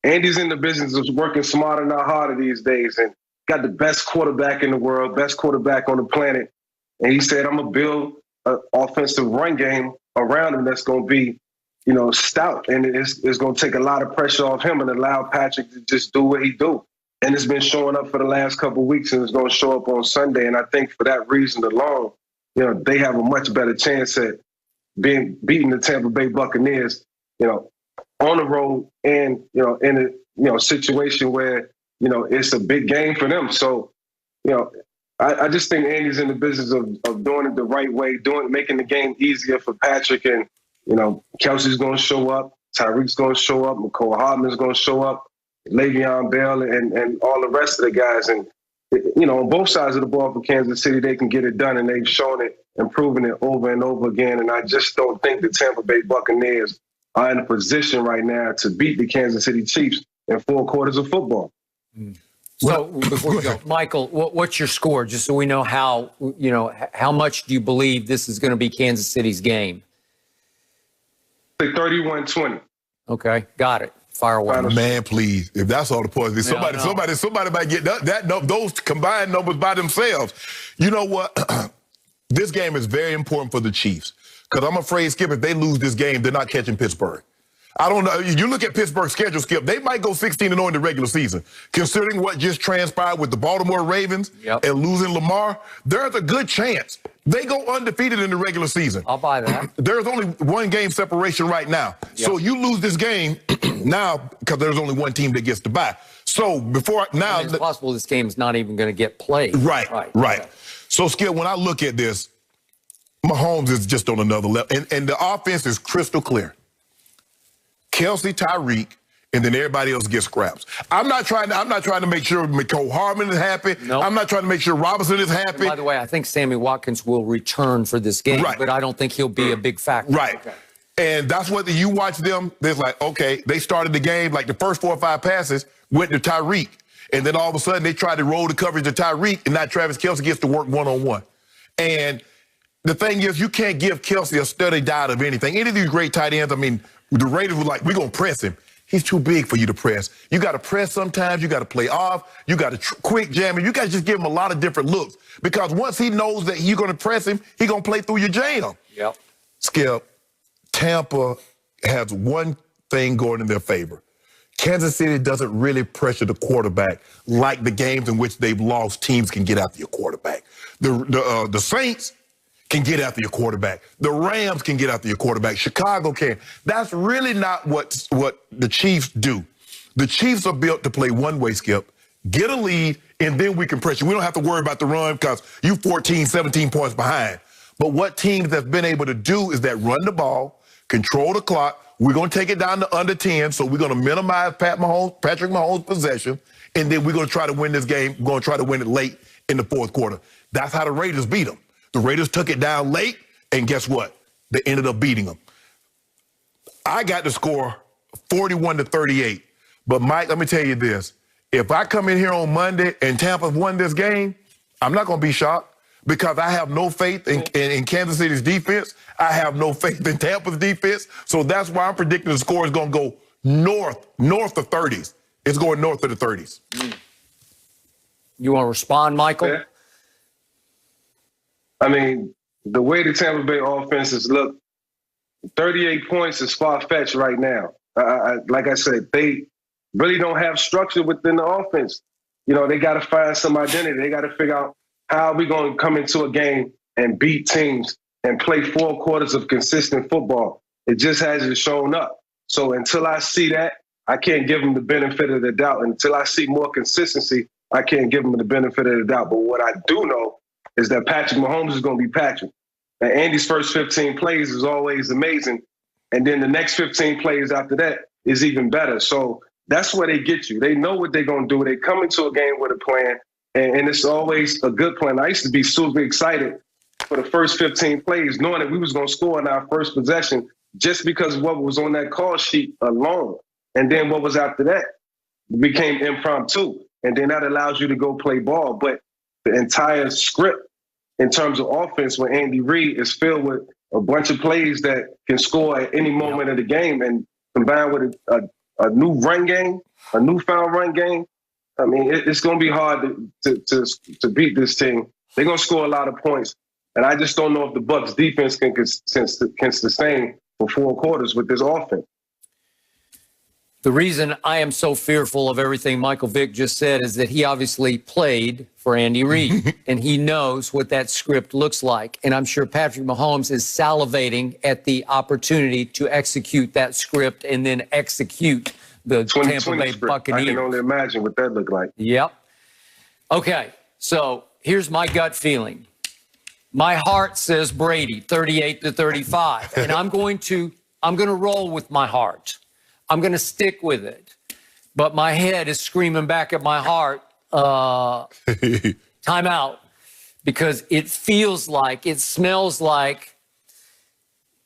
Andy's in the business of working smarter, not harder these days, and got the best quarterback in the world, best quarterback on the planet. And he said, I'm going to build an offensive run game around him that's going to be, stout. And it's going to take a lot of pressure off him and allow Patrick to just do what he do. And it's been showing up for the last couple of weeks, and it's going to show up on Sunday. And I think for that reason alone, they have a much better chance at beating the Tampa Bay Buccaneers, on the road and, in a situation where, it's a big game for them. So, I just think Andy's in the business of doing it the right way, making the game easier for Patrick. And, Kelsey's going to show up, Tyreek's going to show up, McCole Hardman's going to show up, Le'Veon Bell and all the rest of the guys. And, on both sides of the ball for Kansas City, they can get it done, and they've shown it and proven it over and over again. And I just don't think the Tampa Bay Buccaneers are in a position right now to beat the Kansas City Chiefs in 4 quarters of football. So before we go, Michael, what's your score? Just so we know how much do you believe this is going to be Kansas City's game? 31-20. Okay, got it. Fire away. Man, please. If that's all the points, somebody might get those combined numbers by themselves. You know what? This game is very important for the Chiefs because I'm afraid, Skip, if they lose this game, they're not catching Pittsburgh. I don't know. You look at Pittsburgh's schedule, Skip, they might go 16-0 in the regular season. Considering what just transpired with the Baltimore Ravens and losing Lamar, there's a good chance they go undefeated in the regular season. I'll buy that. There's only 1 game separation right now. So you lose this game now because there's only 1 team that gets to bye. So before now, it's possible this game is not even going to get played. Right. Okay. So, Skip, when I look at this, Mahomes is just on another level. And the offense is crystal clear. Kelsey, Tyreek, and then everybody else gets scraps. I'm not trying to make sure McCole Hardman is happy. Nope. I'm not trying to make sure Robinson is happy. And by the way, I think Sammy Watkins will return for this game, but I don't think he'll be a big factor. Right. Okay. And that's what you watch them, there's like, okay, they started the game, like the first 4 or 5 passes went to Tyreek. And then all of a sudden they tried to roll the coverage to Tyreek, and now Travis Kelce gets to work one-on-one. And the thing is, you can't give Kelce a steady diet of anything. Any of these great tight ends, I mean, the Raiders were like, we're going to press him. He's too big for you to press. You got to press sometimes. You got to play off. You got to quick jam him. You got to just give him a lot of different looks. Because once he knows that you're going to press him, he's going to play through your jam. Yep. Skip, Tampa has one thing going in their favor. Kansas City doesn't really pressure the quarterback like the games in which they've lost. Teams can get after your quarterback. The Saints can get after your quarterback. The Rams can get after your quarterback. Chicago can. That's really not what the Chiefs do. The Chiefs are built to play one-way, Skip, get a lead, and then we can pressure. We don't have to worry about the run because you 14, 17 points behind. But what teams have been able to do is that run the ball, control the clock. We're going to take it down to under 10, so we're going to minimize Patrick Mahomes' possession, and then we're going to try to win this game. We're going to try to win it late in the 4th quarter. That's how the Raiders beat them. The Raiders took it down late, and guess what? They ended up beating them. I got the score 41-38. But, Mike, let me tell you this. If I come in here on Monday and Tampa won this game, I'm not going to be shocked because I have no faith in Kansas City's defense. I have no faith in Tampa's defense. So that's why I'm predicting the score is going to go north of 30s. It's going north of the 30s. You want to respond, Michael? Yeah. I mean, the way the Tampa Bay offenses look, 38 points is far-fetched right now. Like I said, they really don't have structure within the offense. They got to find some identity. They got to figure out how are we going to come into a game and beat teams and play 4 quarters of consistent football. It just hasn't shown up. So until I see that, I can't give them the benefit of the doubt. Until I see more consistency, I can't give them the benefit of the doubt. But what I do know is that Patrick Mahomes is going to be Patrick. And Andy's first 15 plays is always amazing. And then the next 15 plays after that is even better. So that's where they get you. They know what they're going to do. They come into a game with a plan, and it's always a good plan. I used to be super excited for the first 15 plays, knowing that we was going to score in our first possession just because of what was on that call sheet alone. And then what was after that became impromptu. And then that allows you to go play ball. But the entire script in terms of offense with Andy Reid is filled with a bunch of plays that can score at any moment of the game. And combined with a new run game a newfound run game, I mean, it's going to be hard to beat this team. They're going to score a lot of points. And I just don't know if the Bucs defense can sustain for 4 quarters with this offense. The reason I am so fearful of everything Michael Vick just said is that he obviously played for Andy Reid, and he knows what that script looks like. And I'm sure Patrick Mahomes is salivating at the opportunity to execute that script and then execute the Tampa Bay Buccaneers. I can only imagine what that looked like. Yep. Okay, so here's my gut feeling. My heart says Brady, 38-35, and I'm going to roll with my heart. I'm going to stick with it. But my head is screaming back at my heart, timeout, because it feels like, it smells like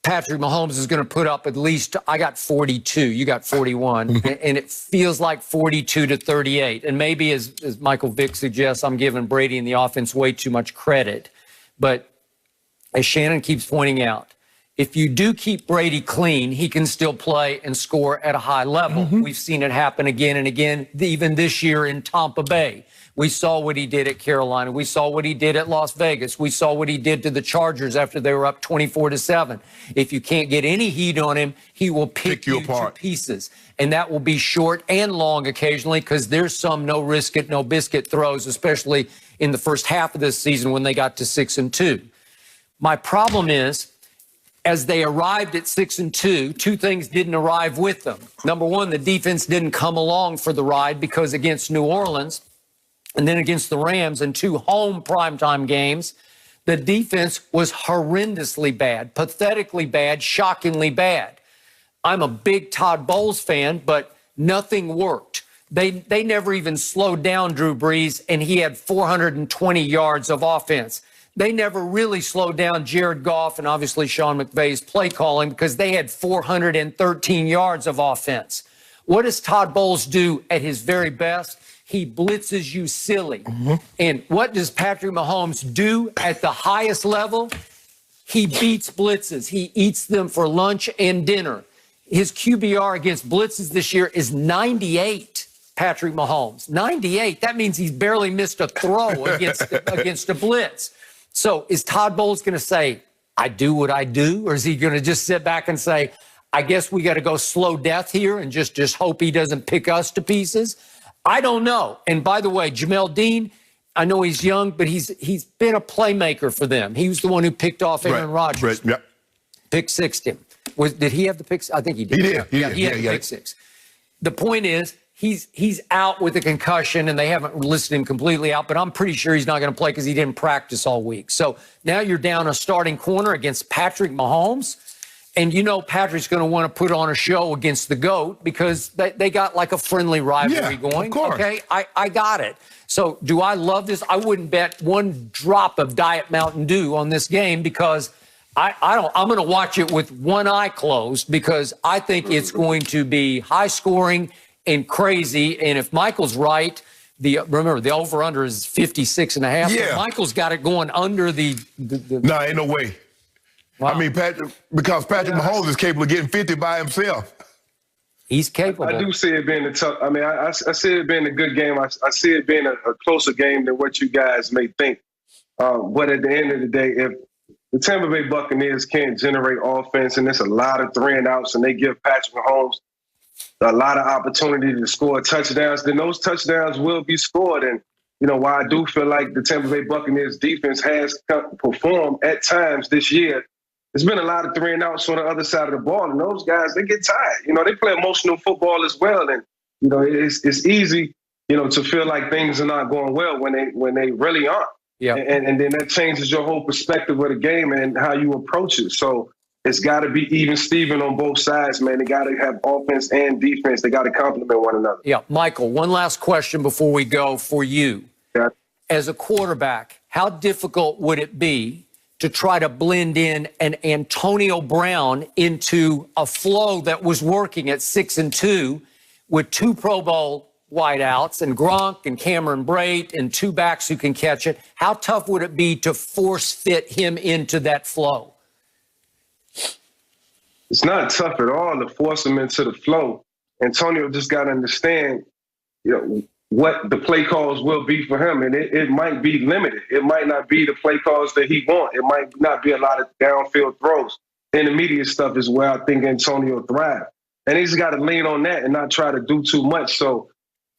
Patrick Mahomes is going to put up at least, I got 42, you got 41, and it feels like 42-38. And maybe, as Michael Vick suggests, I'm giving Brady and the offense way too much credit. But as Shannon keeps pointing out, if you do keep Brady clean, he can still play and score at a high level. We've seen it happen again and again, even this year in Tampa Bay. We saw what he did at Carolina. We saw what he did at Las Vegas. We saw what he did to the Chargers after they were up 24-7. If you can't get any heat on him, he will pick you apart to pieces. And that will be short and long occasionally, because there's some no risk it, no biscuit throws, especially in the first half of this season when they got to 6-2. My problem is, as they arrived at 6-2, 2 things didn't arrive with them. Number one, the defense didn't come along for the ride, because against New Orleans and then against the Rams in 2 home primetime games, the defense was horrendously bad, pathetically bad, shockingly bad. I'm a big Todd Bowles fan, but nothing worked. They never even slowed down Drew Brees, and he had 420 yards of offense. They never really slowed down Jared Goff and obviously Sean McVay's play calling, because they had 413 yards of offense. What does Todd Bowles do at his very best? He blitzes you silly. And what does Patrick Mahomes do at the highest level? He beats blitzes. He eats them for lunch and dinner. His QBR against blitzes this year is 98. Patrick Mahomes, 98. That means he's barely missed a throw against a blitz. So is Todd Bowles going to say, I do what I do? Or is he going to just sit back and say, I guess we got to go slow death here and just hope he doesn't pick us to pieces? I don't know. And by the way, Jamel Dean, I know he's young, but he's been a playmaker for them. He was the one who picked off Aaron Rodgers. Pick sixed him. Did he have the pick? I think he did. He had the pick six. The point is, he's out with a concussion, and they haven't listed him completely out, but I'm pretty sure he's not going to play because he didn't practice all week. So now you're down a starting corner against Patrick Mahomes, and you know Patrick's going to want to put on a show against the GOAT, because they got like a friendly rivalry going. Of course. Okay, I got it. So do I love this? I wouldn't bet one drop of Diet Mountain Dew on this game, because I'm going to watch it with one eye closed, because I think it's going to be high scoring and crazy. And if Michael's right, remember the over-under is 56.5. Yeah. So Michael's got it going under the No, ain't no way. Wow. I mean, because Patrick Mahomes is capable of getting 50 by himself. He's capable. I do see it being a tough. I mean, I see it being a good game. I see it being a closer game than what you guys may think. But at the end of the day, if the Tampa Bay Buccaneers can't generate offense, and there's a lot of 3-and-outs, and they give Patrick Mahomes a lot of opportunity to score touchdowns, then those touchdowns will be scored. And, you know, while I do feel like the Tampa Bay Buccaneers defense has performed at times this year, there's been a lot of 3-and-outs on the other side of the ball, and those guys, they get tired. You know, they play emotional football as well, and, you know, it's easy, you know, to feel like things are not going well when they really aren't. Yeah. And then that changes your whole perspective of the game and how you approach it. So it's got to be even Steven on both sides, man. They got to have offense and defense. They got to complement one another. Yeah. Michael, one last question before we go for you. Yeah. As a quarterback, how difficult would it be to try to blend in an Antonio Brown into a flow that was working at 6-2 with 2 Pro Bowl wideouts and Gronk and Cameron Brate and 2 backs who can catch it? How tough would it be to force fit him into that flow? It's not tough at all to force him into the flow. Antonio just got to understand what the play calls will be for him. And it might be limited. It might not be the play calls that he wants. It might not be a lot of downfield throws. Intermediate stuff is where I think Antonio thrives. And he's got to lean on that and not try to do too much. So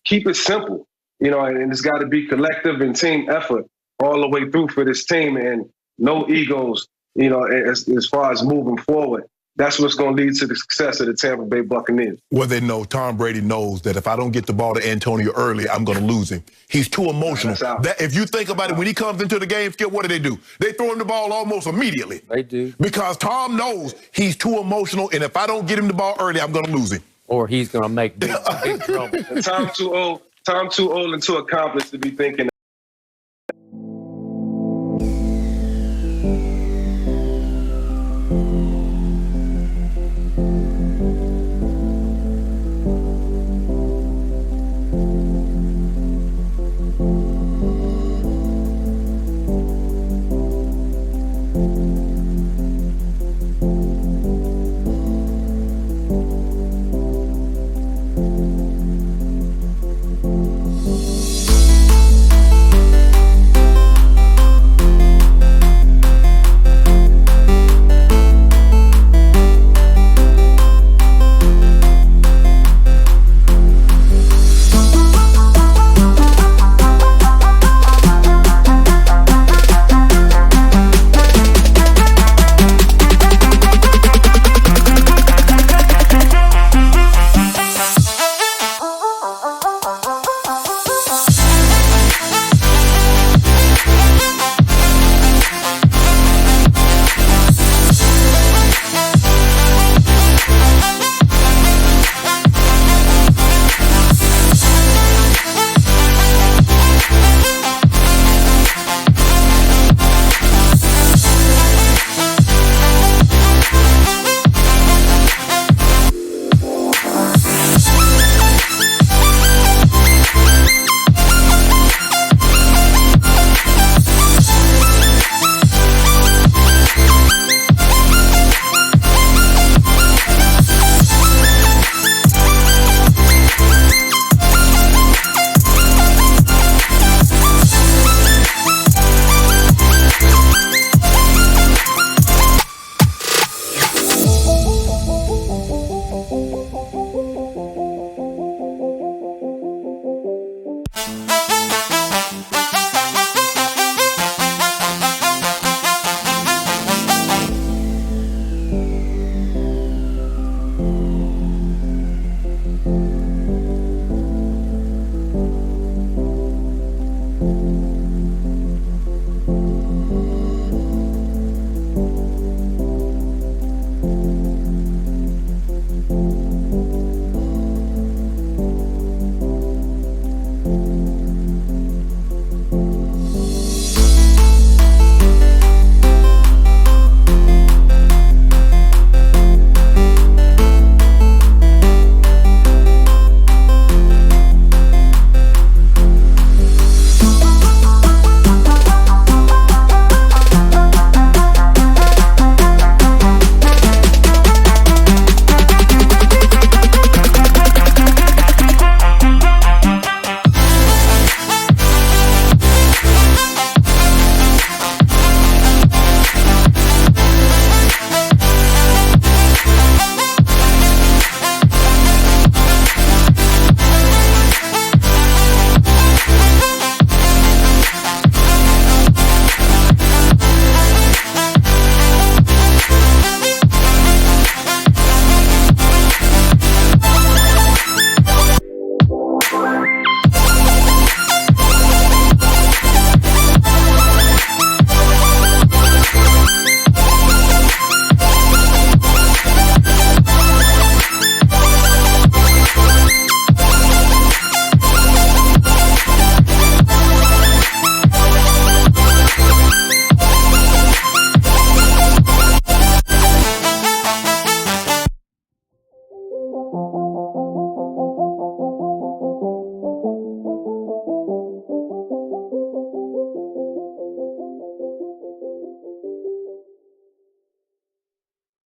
keep it simple, and it's got to be collective and team effort all the way through for this team, and no egos, as far as moving forward. That's what's going to lead to the success of the Tampa Bay Buccaneers. Well, they know Tom Brady knows that if I don't get the ball to Antonio early, I'm going to lose him. He's too emotional. That, if you think about it, when he comes into the game, Skip, what do? They throw him the ball almost immediately. They do. Because Tom knows he's too emotional, and if I don't get him the ball early, I'm going to lose him. Or he's going to make big trouble. Tom too old and too accomplished to be thinking